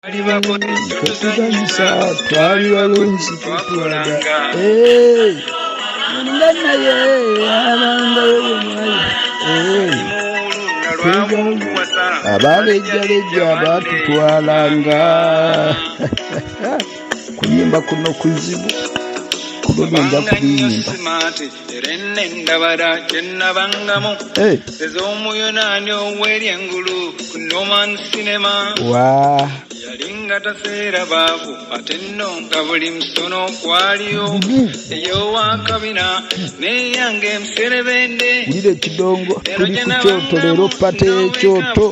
Tutuzanyisa twali balungi tutulaga mulina ye abanga abalejjalejja batutwalanga kuyimba kuno kuzibu kulunonda kubiyimba wa yalinga taseera baavu ate nno nga buli musono kwaliyo eyo wakabina neyange emuserebende ulire kidongo tuli ku kyoto leero pate ekyoto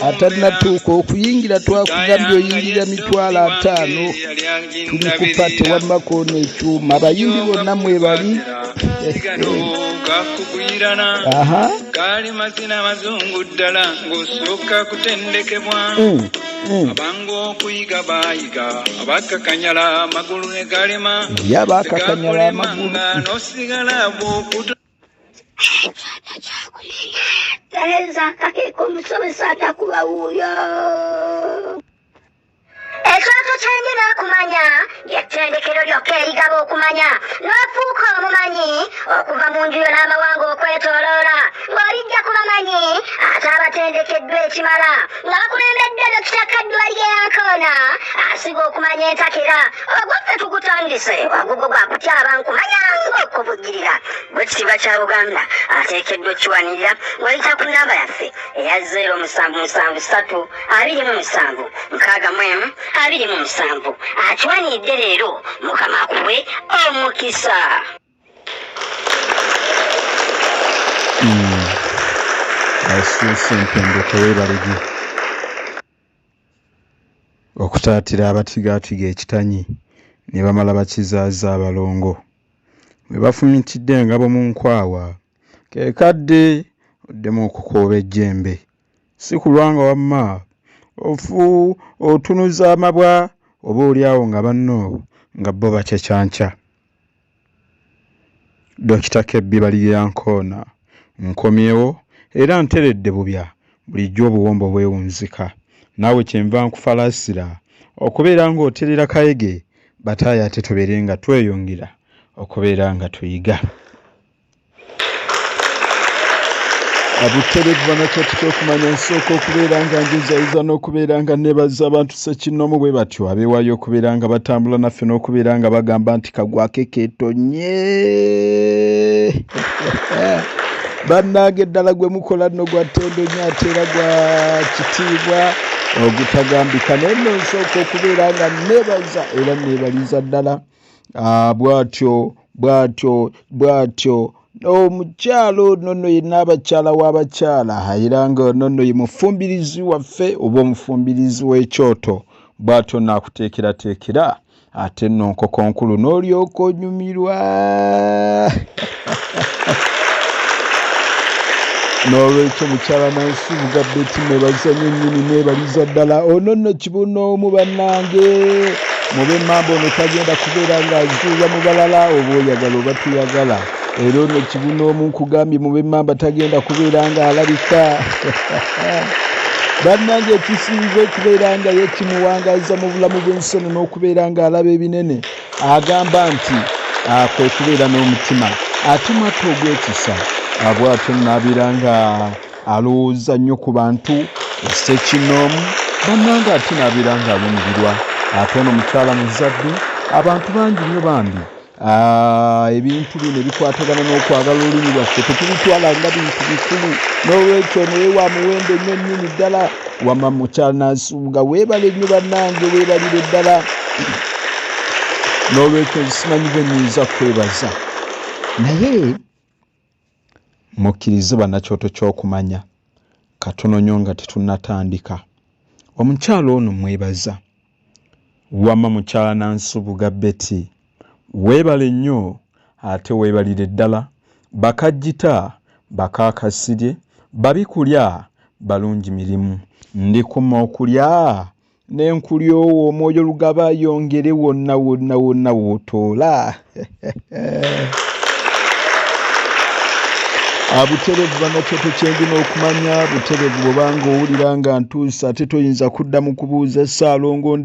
atanatuuka okuyingira twakugambye oyingira 5,000 tuli ku pate wammakono ekyuma abayimbi bonna mwebali aha kali mazina mazungu ddala ng'osooka kutendekebwa abango okuyiga bayiga abakakanyala amagulu ne galema yabakakanyala amagulu nosigala bwokuta Tereza kakeko musomesa atakuba wuyo ekyoto kyengera okumanya yettendekero lyokka erigaba okumanya n'ofuuka omumanyi okuva mu nju yo n'amawanga okwetooloola ng'olijja ku bamanyi ate abatendekeddwa ekimala nga bakulembedde Dokita Kaddwali Yankoona asiga okumanya entakera ogwaffe tugutandise wagugo gwa kutyaba nkumanya ng'okubugirira gw'ekitiibwa kya Buganda ateekeddwa okkiwanirira ng'oyita ku nnamba yaffe eya 077327 27 akiwaniridde leero mukama akuwe omukisa asuuse empendeko weebalege okutaatira abatigaatiga ekitanyi ne bamala bakizaaza abalongo bwe bafumitidde engabo mu nkwawa keekadde oddemu okukooba ejjembe si kulwanga wamma otunuza amabwa oba oliawo nga banno nga bo bakyekyanca Dokita Kaddwali Yankoona nkomyewo era nteredde bubya bulijjo obuwombo bwewunzika naawe kyenva nkufalaasira okubeera ng'oterera kayege bataaya ate tubeere nga tweyongera okubeera nga tuyiga abuterevu banakyoto ky'okumanya nsooka okubeera nga ngezayiza n'okubeera nga neebaza abantu ssekinomu bwe batyo abeewaayo okubeera nga batambula naffe n'okubeera nga bagamba nti kagwake keetonye bannange eddala gwe mukola nno gwa ttendonye ate era gwa kitiibwa ogutagambika naye nno nsooka okubeera nga neebaza era neebaliza ddala bw'atyo omukyalo nonno yenna abakyala w'abakyala era nga nonno ye mufumbirizi waffe oba omufumbirizi w'ekyoto bw'atyo naakuteekerateekera ate nno nkoko nkulu n'olyoka onyumirwa n'olwekyo mukyala nansubuga Beti neebaza nnyo nnyini neebaliza ddala ono nno kibunoomu bannange mube mambo ono tagenda kubeera ng'azuula mu balala oba oyagala oba tuyagala era ono kibunoomu nkugambye mube mamba tagenda kubeera ng'alabika bannange ekisinze okubeera nga ye kimuwangaaza mu bulamu bw'ensono n'okubeera ng'alaba ebinene agamba nti kwe kubeera n'omutima ate mwate ogw'ekisa bw'atyo n'abeera nga alowooza nnyo ku bantu essekinoomu bannange ate n'abeera ng'alumirirwa ate ono mukyala muzadde abantu bangi nnyo bambi ebintu bino ebikwatagana n'okwagala olulimi lwaffe tetubitwala nga bintu bikulu n'olwekyo naye wa muwendo nnyo nnyini ddala wamma mukyala n'asubuga weebale nnyo bannange weebalire ddala n'olwekyo simanyi bwe nnyinza kwebaza naye mukkirize bannakyoto ky'okumanya katono nnyo nga tetunnatandika omukyala ono mwebaza wamma mukyala nansubuga Beti weebale nnyo ate weebalire ddala bakajjita bakaakasirye babikulya balungi mirimu ndikuma okulya n'enkulyowo omwoyo lugaba yongere wonna wotoola Buterevu bannakyoto kyendina okumanya buterevu bw'obanga owulira nga ntuusa ate toyinza kuddamu kubuuza Ssaalongo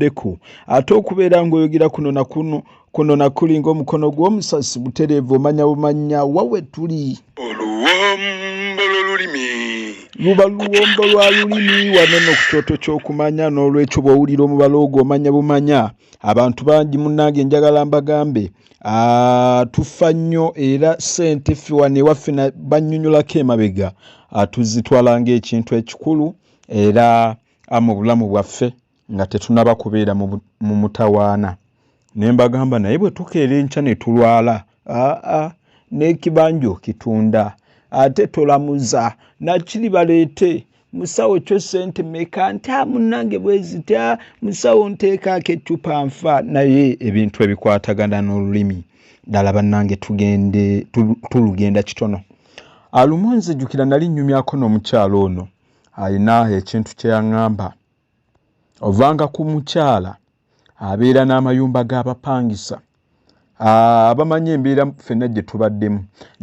ate okubeera ng'oyogera kuno na kuli ng'omukono gw'omusasi buterevu omanya bumanya wawe tuli oluwombo lw'olulimi luba luwombo lwa lulimi wano no ku kyoto ky'okumanya n'olwekyo bw'owulira omubalo ogwo omanya bumanya abantu bangi munnange njagala mbagambe tufa nnyo era ssente ffe wano ewaffe bannyonnyolako emabega tuzitwala ng'ekintu ekikulu era mu bulamu bwaffe nga tetunaba kubeera mu mutawaana ne mbagamba naye bwe tukeera enkya ne tulwala n'ekibanja okitunda ate tolamuza nakiri baleete musawo kyo ssente meka nti munnange bwezitya musawo nteekaako eccupa nfa naye ebintu ebikwatagana n'olulimi ddala bannange tulugenda kitono alumu nzijjukira nali nnyumyako n'omukyalo ono alina ekintu kye yaŋŋamba ovanga ku mukyala abeera n'amayumba g'abapangisa abamanyi embeera ffenna gye tubaddemu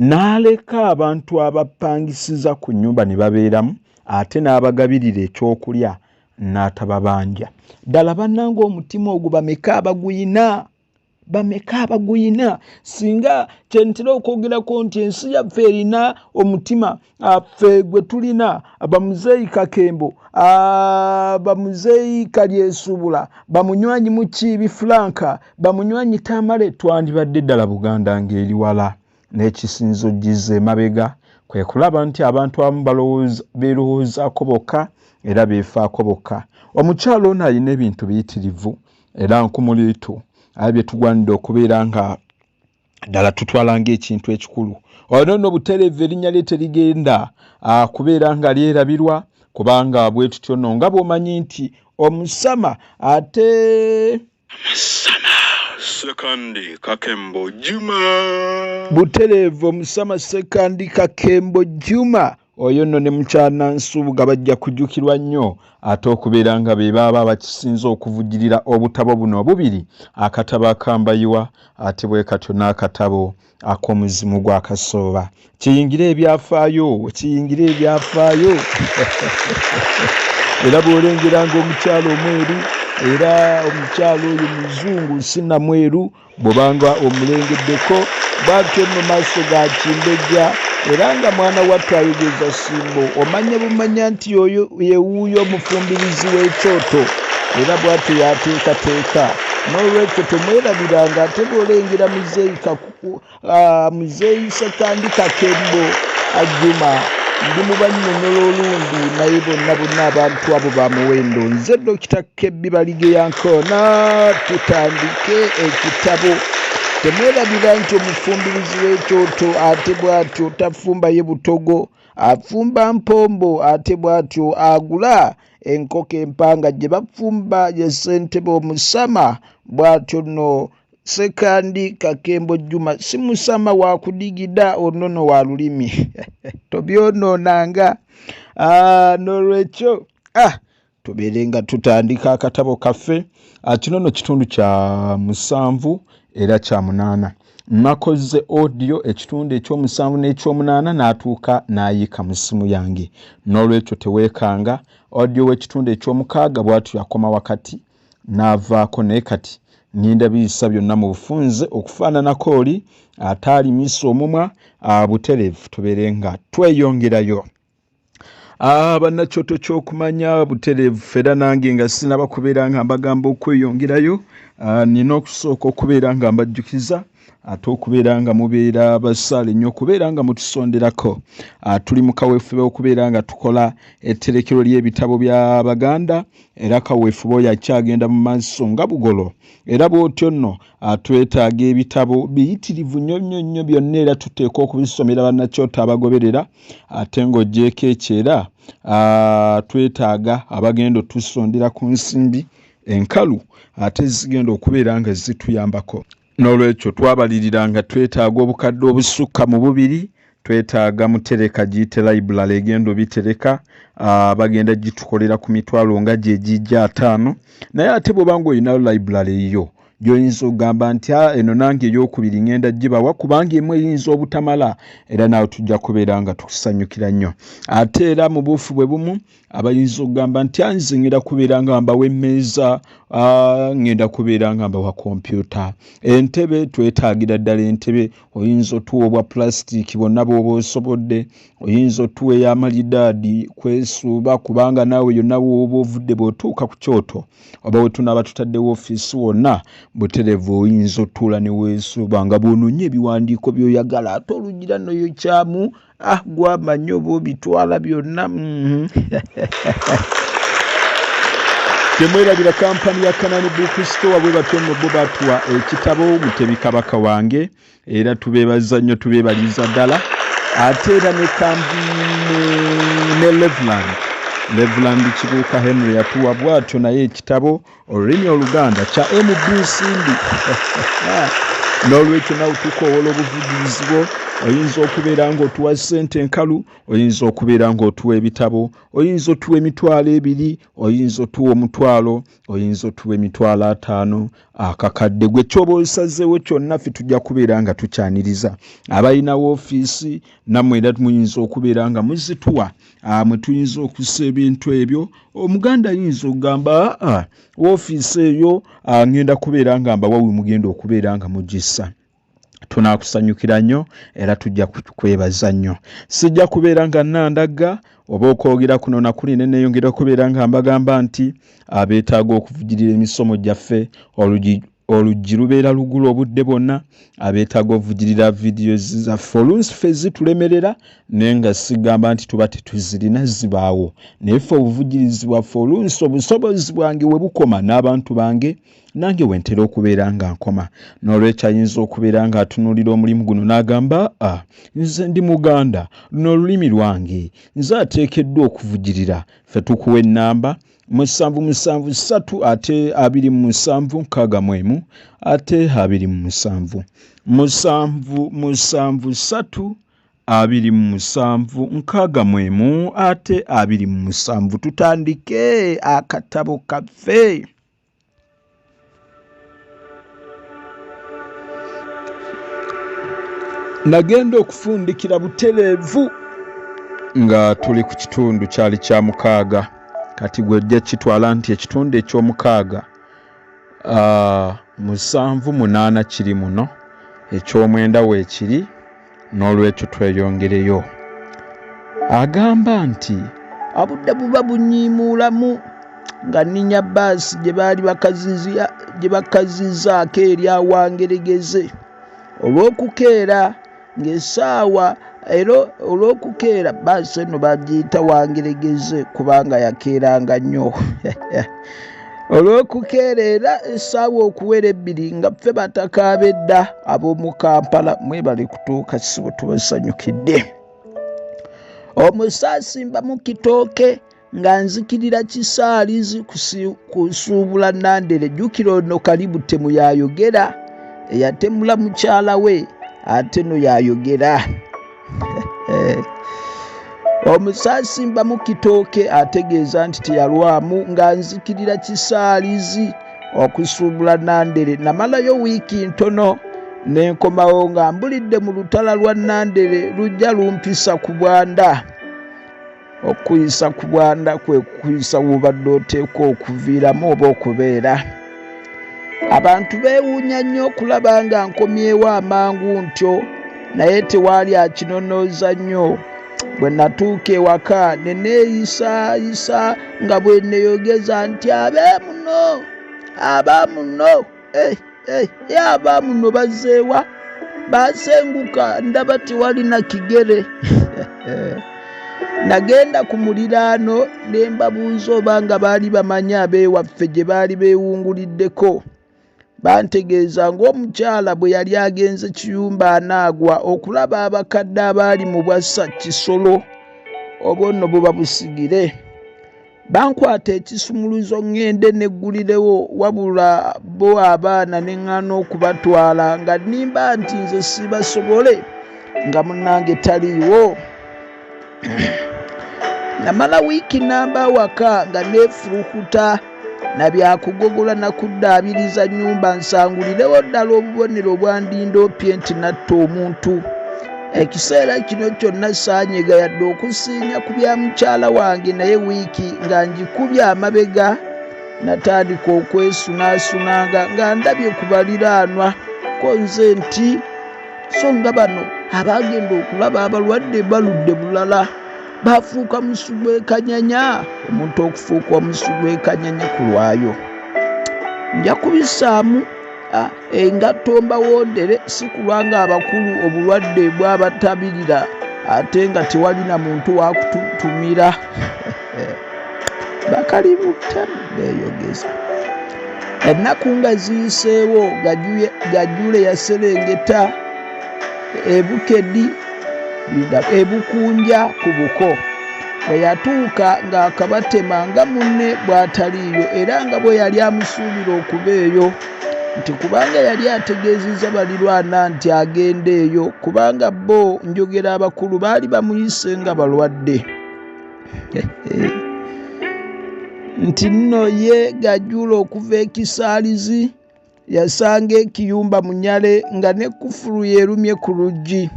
n'aleka abantu abapangisiza ku nnyumba ne babeeramu ate n'abagabirira ekyokulya n'atababanja ddala bannange omutima ogwo bameka abaguyina singa kyentera okwogerako nti ensi yaffe erina omutima ffe gwe tulina bamuzeeyi Kakembo bamuzeeyi Kalyesuubula bamunywanyi Mukiibi Franka bamunywanyi Tamale twandibadde ddala Buganda ng'eri wala n'ekisinzo gize emabega kwe kulaba nti abantu abamu beerowoozaako bokka era beefaako bokka omukyalo ono alina ebintu biyitirivu era nkumuliitu aye bye tugwanidde okubeera nga ddala tutwala ng'ekintu ekikulu ono nno buterevu erinnya lye terigenda kubeera nga lyerabirwa kubanga bwe tutyo nno nga bw'omanyi nti omusama ate Sekandi Kakembo Juma buterevu omusama Sekandi Kakembo Juma oyo nno ne mukyana Nsubuga bajja kujjukirwa nnyo ate okubeera nga be baba bakisinza okuvujjirira obutabo buno obubiri akatabo akambayiwa ate bwe katyo n'akatabo ak'omuzimu gwa Kasooba kiyingire ebyafaayo era bw'olengera ng'omukyalo omweru era omukyalo oyo muzungu sinnamweru bw'obanga omulengeddeko bw'atyo nno maaso ga Kimbejja era nga mwana wattu ayogeza Simbo omanya bumanya nti oyo yewuuyo omufumbirizi w'ekyoto era bw'atyo yateekateeka n'olwekyo temwerabiranga ate bw'olengera muzeeyi Sekandi Kakembo Juma ndi mubannyonnyola olundi naye bonna abantu abo bamuwendo nze Dokita Kebbi Baligeyankoona tutandike ekitabo temwerabira nti omufumbirizi w'ekyoto ate bw'atyo tafumba ye butogo afumba mpombo ate bw'atyo agula enkoko empanga gye bafumba ye ssentebe omusama bw'atyo nno Sekandi Kakembo Juma si musama wa kudigida onono wa lulimi tobyonoonanga n'olwekyo tubeere nga tutandika akatabo kaffe kino nno kitundu kya 7 era kya 8 nakoze audio ekitundu ekyomusanvu n'ekyomunaana n'atuuka n'ayiika mu ssimu yange n'olwekyo teweekanga audio w'ekitundu eky'omukaaga bw'atyo yakoma wakati n'avaako naye kati nindabiyisa byonna mu bufunze okufaananako oli ataalimisa omumwa buterevu tubeere nga tweyongerayo bannakyoto ky'okumanya buterevu era nange nga sinaba kubeera nga mbagamba okweyongerayo nina okusooka okubeera nga mbajjukiza ate okubeera nga mubeera basaale nnyo okubeera nga mutusonderako tuli mu kaweefube okubeera nga tukola etterekero ly'ebitabo bya Baganda era kaweefube oyo akyagenda mu maaso nga bugolo era bw'otyo nno twetaaga ebitabo biyitirivu nnyo byonna era tuteekwa okubisomera bannakyoto abagoberera ate ng'oggyeko ekyera twetaaga abagenda otusondera ku nsimbi enkalu ate zigenda okubeera nga zituyambako n'olwekyo twabalirira nga twetaaga obukadde obusukka mu 2 twetaaga mutereka giyite library egenda obitereka bagenda gitukolera ku mitwalo nga gye gijja 5 naye ate bw'obanga olinayo library yo gy'oyinza okugamba nti eno nange ey'okubiri ngenda gibawa kubanga emu eyinza obutamala era naawe tujja kubeera nga tukusanyukira nnyo. Ate era mu buufu bwe bumu abayinza okugamba nti nze ngenda kubeera nga mbawa emmeeza, ngenda kubeera nga mbawa kompyuta. Entebe twetaagira ddala entebe, oyinza otuwa obwa plastic bonna bw'oba osobodde, oyinza otuwa ey'amalidaadi kwesuuba kubanga naawe yonna bw'oba ovudde bw'otuuka ku kyoto oba we tunaaba tutaddewo ofiisi wonna buterevu oyinza otuula ne weesuuba nga bw'onoonya ebiwandiiko by'oyagala ate olugira noyokyamu gw'amanyi oba obitwala byonna. Temwerabira kampani ya Kanani Book Store bwe batyo nno bo batuwa ekitabo Mutebi Kabaka wange era tubeebaza nnyo tubeebaliza ddala. Ate era ne Leveland Kibuuka Henry yatuwa bw'atyo naye ekitabo olulimi Oluganda kya MB Simbi. N'olwekyo nawe tukoowola obuvugizi bwo, oyinza okubeera ng'otuwa ssente enkalu, oyinza okubeera ng'otuwa ebitabo, oyinza otuwa emitwalo 2, oyinza otuwa omutwalo, oyinza otuwa emitwalo 5, akakadde gwe kyoba osazeewo kyonna ffe tujja kubeera nga tukyaniriza. Abalinawo ofiisi nammwe era muyinza okubeera nga muzituwa mwe tuyinza okussa ebintu ebyo. Omuganda ayinza okugamba woofiisi eyo ngenda kubeera nga mbawa we mugenda okubeera nga mugissa. Tunaakusanyukira nnyo era tujja kukwebaza nnyo. Sijja kubeera nga nandagga oba okwogera kuno na kuli neeyongera okubeera nga mbagamba nti abeetaaga okuvujirira emisomo gyaffe oluggi lubeera lugulu obudde bwonna, abeetaaga okuvujirira videos zaffe oluusi ffe zitulemerera naye nga sigamba nti tuba tetuzirina zibaawo, naye ffe obuvujirizi bwaffe oluusi obusobozi bwange we bukoma n'abantu bange nange wentera okubeera nga nkoma. N'olwekyo ayinza okubeera nga atunuulira omulimu guno n'agamba nze ndi Muganda, luno olulimi lwange, nze ateekeddwa okuvujirira. Ffe tukuwa ennamba 773 ate 276 ate 27 773 276 ate 27. Tutandike akatabo kaffe. Nagenda okufundikira butereevu nga tuli ku kitundu kyali kya 6 kati gwejja kitwala nti ekitundu eky'omukaaga 7-8 kiri muno, eky'omwenda weekiri, n'olwekyo tweyongereyo. Agamba nti abudde buba bunyiimuulamu nga nninya bbaasi gye bakazizzaako eri awangeregeze olw'okukeera ng'essaawa era olw'okukeera bbaasi eno bagiyita wangeregeze kubanga yakeeranga nnyo. Olw'okukeera era essaawa okuwera 2 nga ffe batakaabedda ab'omu Kampala mwebale kutuuka Kisibo tubasanyukidde. Omusaasimba mu kitooke nga nzikirira kisaalizi kusuubula Nandere. Jjukira ono Kalibu Temu yayogera eyatemula mukyala we ate no yayogera. Omusaasimba mu kitooke ategeeza nti teyalwamu nga nzikirira kisaalizi okusuubula Nandere. Namalayo wiiki ntono nenkomawo nga mbulidde mu lutala lwa Nandere lujja lumpisa ku bwanda. Okuyisa ku bwanda kwe kuyisa w'obadde oteekwa okuviiramu oba okubeera. Abantu beewuunya nnyo okulaba nga nkomyewo amangu ntyo naye tewaali akinonooza nnyo. Bwe natuuka ewaka ne neeyisaayisa nga bwe neeyogeza nti abaamuno abaamuno bazzeewa, baasenguka ndaba tewali na kigere. Nagenda ku muliraano ne mbabuuza oba nga baali bamanyi ab'ewaffe gye baali beewunguliddeko. Bantegeeza ng'omukyala bwe yali agenze Kiyumba anaagwa okulaba abakadde abaali mu bwassa Kisolo obwo nno buba busigire. Bankwata ekisumuluzo ŋŋende neggulirewo wabula bo abaana ne ŋŋaana okubatwala nga nnimba nti nze sibasobole nga munnange taliiwo. Namala wiiki namba waka nga neefulukuta na byakugogola na kuddaabiriza nnyumba nsangulirewo ddala obubonero obwandindoopye nti natta omuntu. Ekiseera kino kyonna saanyega yadde okusiinya ku bya mukyala wange, naye wiiki nga ngikubye amabega natandika okwesunaasunanga nga ndabye ku baliraanwa ko nze nti so nga bano abaagenda okulaba abalwadde baludde bulala bafuuka musu gw'ekanyanya. Omuntu okufuuka omusu gw'ekanyanya ku lwayo nja kubissaamu engatto mbawondere, si kulwanga abakulu obulwadde bwabatabirira ate nga tewali na muntu wakututumira. Bakalimuttamu beeyogeza. Ennaku nga ziyiseewo Gajule yaserengeta Ebukedi Ebukunja ku buko. Bwe yatuuka ng'akabatema nga munne bw'ataliiyo era nga bwe yali amusuubira okuba eyo, nti kubanga yali ategeezezza balirwana nti agenda eyo kubanga bo njogera abakulu baali bamuyise nga balwadde. Nti nno ye Gajula okuva ekisaalizi yasanga ekiyumba Munyale nga ne kufulu yerumye ku luggi.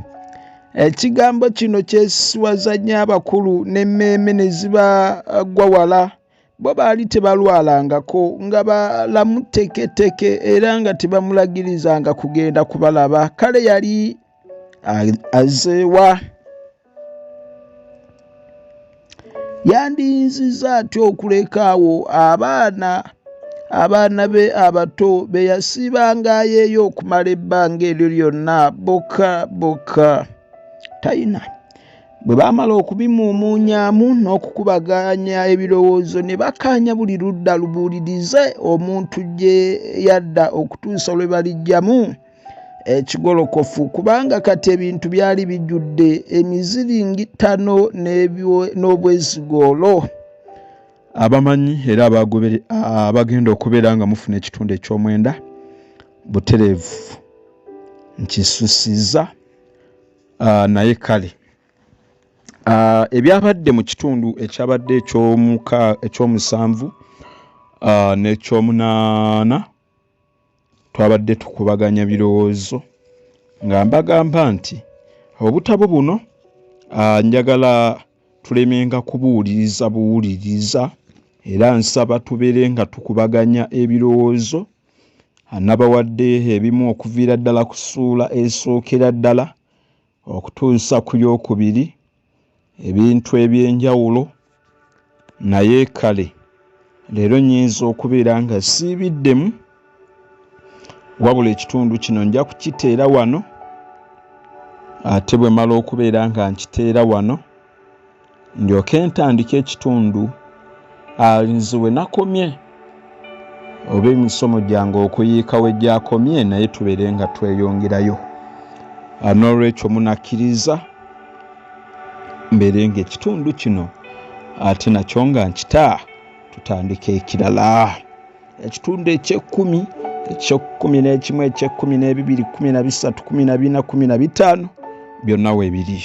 Ekigambo kino kyesisiwaza nnyo abakulu n'emmeeme ne zibagwa wala. Bo baali tebalwalangako nga balamu teketeke era nga tebamulagirizanga kugenda kubalaba. Kale yali azeewa. Yandiyinzizza atya okuleka awo abaana be abato be yasiibangayo eyo okumala ebbanga eryo lyonna bokka talina. Bwe baamala okubimuumuunyaamu n'okukubaganya ebirowoozo ne bakaanya buli ludda lubuulirize omuntu gye yadda okutuusa lwe balijjamu ekigolokofu, kubanga kati ebintu byali bijjudde emiziringitano n'obwezigoolo. Abamanyi era abagenda okubeera nga mufuna ekitundu eky'omwenda butereevu nkisussizza, naye kale ebyabadde mu kitundu ekyabadde ekyomusanvu n'ekyomunaana twabadde tukubaganya birowoozo nga mbagamba nti obutabo buno njagala tulemenga kubuwuliriza era nsaba tubeere nga tukubaganya ebirowoozo nabawadde ebimu okuviira ddala ku ssuula esookera ddala okutuusa ku yookubiri, ebintu eby'enjawulo. Naye kale leero nnyinza okubeera nga siibiddemu, wabula ekitundu kino nja kukiteera wano, ate bwe mala okubeera nga nkiteera wano ndyoke ntandika ekitundu nze we nakomye oba emisomo gyange okuyiika we gyakomye, naye tubeere nga tweyongerayo. N'olwekyo munakkiriza mbeere ng'ekitundu kino ate nakyo nga nkita tutandika ekirala. Ekitundu eky'ekkumi, eky'ekkumi n'ekimu, eky'ekkumi n'ebibiri, 13, 14, 15 byonna weebiri.